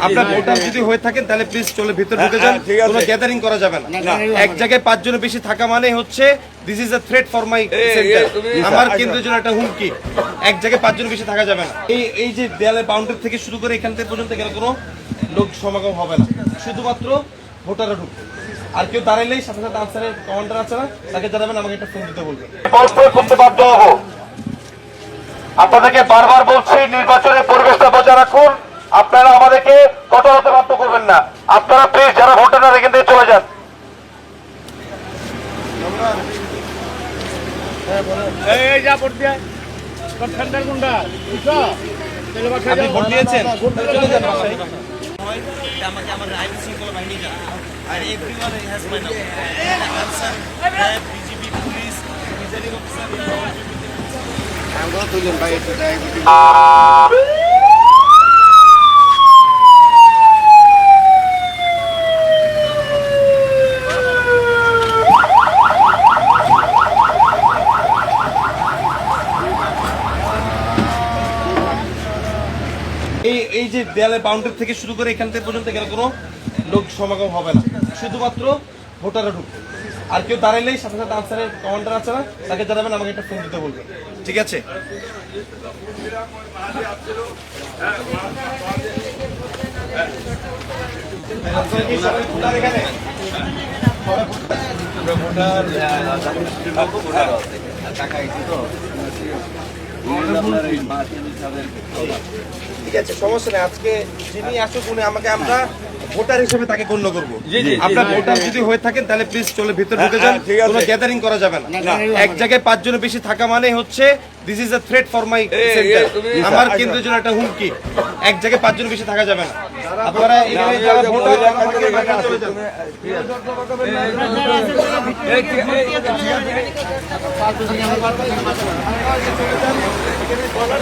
আপনার ভোটার যদি হয়ে থাকেন তাহলে প্লিজ চলে ভিতরে ঢুকে যান, কোনো গ্যাদারিং করা যাবে না। এক জায়গায় 5 জনের বেশি থাকা মানে হচ্ছে this is a threat for my centre, আমার কেন্দ্রের জন্য একটা হুমকি। এক জায়গায় 5 জনের বেশি থাকা যাবে না। এই যে দেয়ালের বাউন্ডারি থেকে শুরু করে এখান থেকে পর্যন্ত এখানে কোনো লোক সমাগম হবে না, শুধুমাত্র ভোটাররা ঢুকবে। আর কেউ দাঁড়াইলেই সাথে সাথে আনসারের কমান্ডার আছে না, তাকে জানাবেন, আমাকে একটা ফোন দিতে বলবেন। করতে বাধ্য হবো। আপনাদেরকে বারবার বলছি নির্বাচনের পরিবেশটা বজায় রাখুন, আপনারা আমাদেরকে কঠোর হতে বাধ্য করবেন না। আপনারা প্লিজ যারা ভোটার এখান থেকে চলে যান। আপনি ভোট দিয়েছেন? চলে যান বাসায়। আমাকে আমার আইন শৃঙ্খলা বাহিনী জানা আর everyone has my number Ansar BGB police presiding officer আমরা দুজন ভাই একটু এই যে দেয়ালের বাউন্ডারি থেকে শুরু করে এখান থেকে পর্যন্ত এখানে কোনো লোক সমাগম হবে না, শুধুমাত্র ভোটাররা ঢুকবে। আর কেউ দাঁড়াইলেই সাথে সাথে আনসারের কমান্ডার আছে না, তাকে জানাবেন, আমাকে একটা ফোন দিতে বলবেন। ঠিক আছে? ঠিক আছে, সমস্যা নেই। আজকে যিনি আসুক উনি আমাকে, আমরা ভোটার হিসেবে তাকে গণ্য করবো। আপনার ভোটার যদি হয়ে থাকেন তাহলে প্লিজ চলে ভিতরে ঢুকে যান, কোনো গ্যাদারিং করা যাবে না। এক জায়গায় 5 জনের বেশি থাকা মানে হচ্ছে this is a threat for my centre, আমার কেন্দ্রের জন্য একটা হুমকি। এক জায়গায় 5 জনের বেশি থাকা যাবে না। আপনারা এখানে যারা ভোটার চলে যান।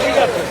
ঠিক আছে।